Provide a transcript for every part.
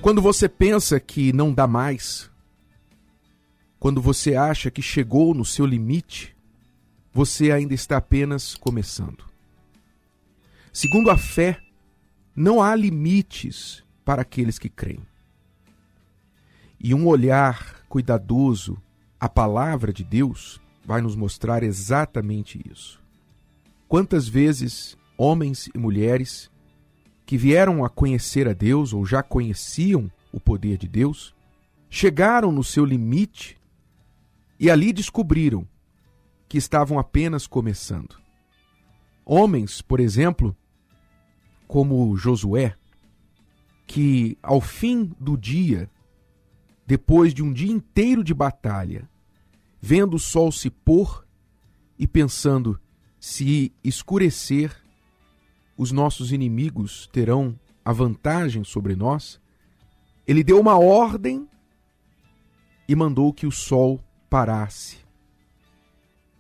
Quando você pensa que não dá mais, quando você acha que chegou no seu limite, você ainda está apenas começando. Segundo a fé, não há limites para aqueles que creem. E um olhar cuidadoso à palavra de Deus vai nos mostrar exatamente isso. Quantas vezes homens e mulheres que vieram a conhecer a Deus ou já conheciam o poder de Deus, chegaram no seu limite e ali descobriram que estavam apenas começando. Homens, por exemplo, como Josué, que ao fim do dia, depois de um dia inteiro de batalha, vendo o sol se pôr e pensando, se escurecer, os nossos inimigos terão a vantagem sobre nós, ele deu uma ordem e mandou que o sol parasse.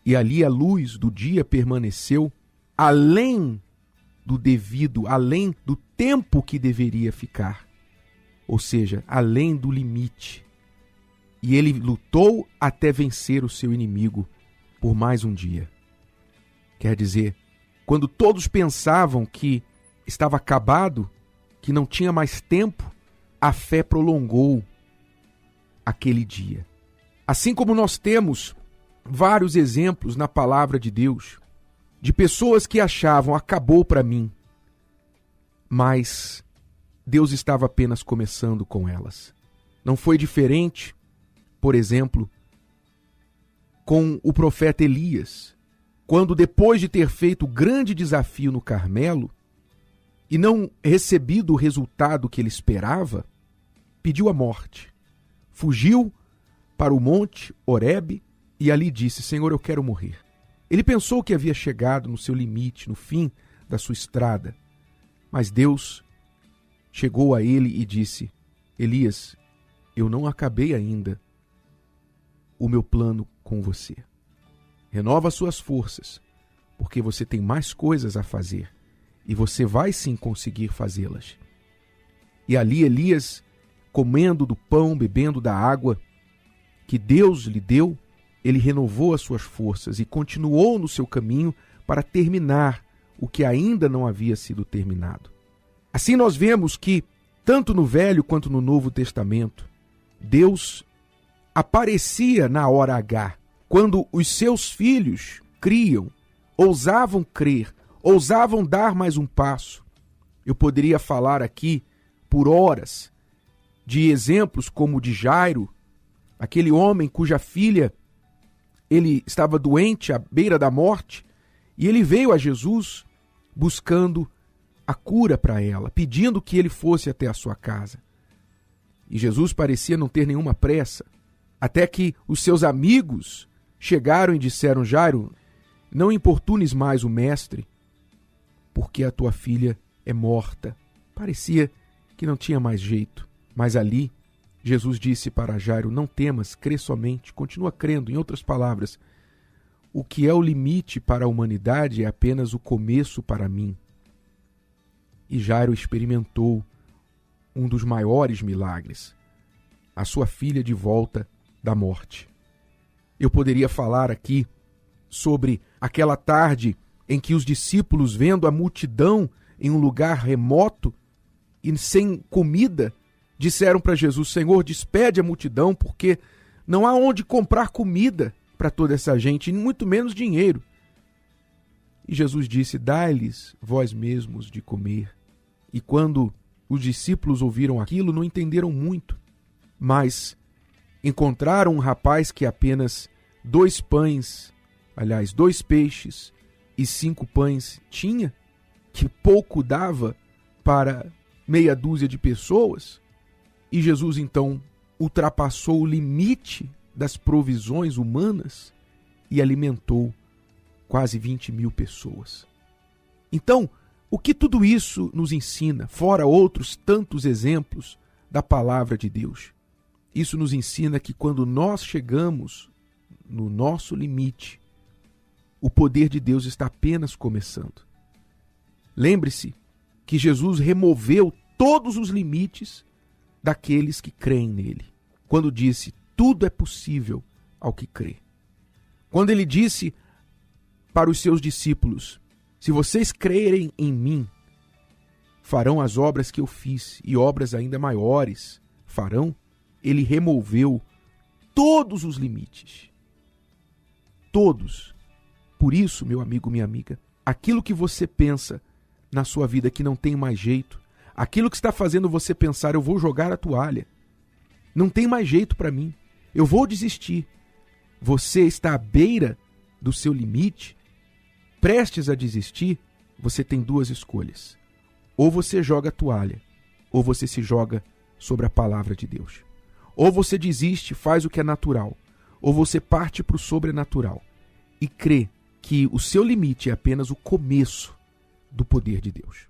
E ali a luz do dia permaneceu além do devido, além do tempo que deveria ficar. Ou seja, além do limite. E ele lutou até vencer o seu inimigo por mais um dia. Quer dizer, quando todos pensavam que estava acabado, que não tinha mais tempo, a fé prolongou aquele dia. Assim como nós temos vários exemplos na palavra de Deus, de pessoas que achavam, acabou para mim, mas Deus estava apenas começando com elas. Não foi diferente, por exemplo, com o profeta Elias, quando depois de ter feito o grande desafio no Carmelo e não recebido o resultado que ele esperava, pediu a morte. Fugiu para o monte Horebe e ali disse, Senhor, eu quero morrer. Ele pensou que havia chegado no seu limite, no fim da sua estrada, mas Deus chegou a ele e disse, Elias, eu não acabei ainda o meu plano com você. Renova suas forças, porque você tem mais coisas a fazer e você vai sim conseguir fazê-las. E ali Elias, comendo do pão, bebendo da água que Deus lhe deu, ele renovou as suas forças e continuou no seu caminho para terminar o que ainda não havia sido terminado. Assim nós vemos que, tanto no Velho quanto no Novo Testamento, Deus aparecia na hora H, quando os seus filhos criam, ousavam crer, ousavam dar mais um passo. Eu poderia falar aqui por horas de exemplos como o de Jairo, aquele homem cuja filha ele estava doente à beira da morte e ele veio a Jesus buscando a cura para ela, pedindo que ele fosse até a sua casa. E Jesus parecia não ter nenhuma pressa, até que os seus amigos chegaram e disseram, Jairo, não importunes mais o mestre, porque a tua filha é morta. Parecia que não tinha mais jeito, mas ali Jesus disse para Jairo, não temas, crê somente, continua crendo. Em outras palavras, o que é o limite para a humanidade é apenas o começo para mim. E Jairo experimentou um dos maiores milagres, a sua filha de volta da morte. Eu poderia falar aqui sobre aquela tarde em que os discípulos, vendo a multidão em um lugar remoto e sem comida, disseram para Jesus, Senhor, despede a multidão, porque não há onde comprar comida para toda essa gente, e muito menos dinheiro. E Jesus disse, dai-lhes vós mesmos de comer. E quando os discípulos ouviram aquilo, não entenderam muito, mas encontraram um rapaz que apenas 2 peixes e 5 pães tinha, que pouco dava para meia dúzia de pessoas. E Jesus, então, ultrapassou o limite das provisões humanas e alimentou quase 20.000 pessoas. Então, o que tudo isso nos ensina, fora outros tantos exemplos da palavra de Deus? Isso nos ensina que quando nós chegamos no nosso limite, o poder de Deus está apenas começando. Lembre-se que Jesus removeu todos os limites daqueles que creem nele. Quando disse, tudo é possível ao que crê. Quando ele disse para os seus discípulos, se vocês crerem em mim, farão as obras que eu fiz e obras ainda maiores farão. Ele removeu todos os limites. Todos. Por isso, meu amigo, minha amiga, aquilo que você pensa na sua vida que não tem mais jeito, aquilo que está fazendo você pensar, eu vou jogar a toalha, não tem mais jeito para mim, eu vou desistir. Você está à beira do seu limite, prestes a desistir, você tem duas escolhas. Ou você joga a toalha, ou você se joga sobre a palavra de Deus. Ou você desiste, faz o que é natural, ou você parte para o sobrenatural e crê que o seu limite é apenas o começo do poder de Deus.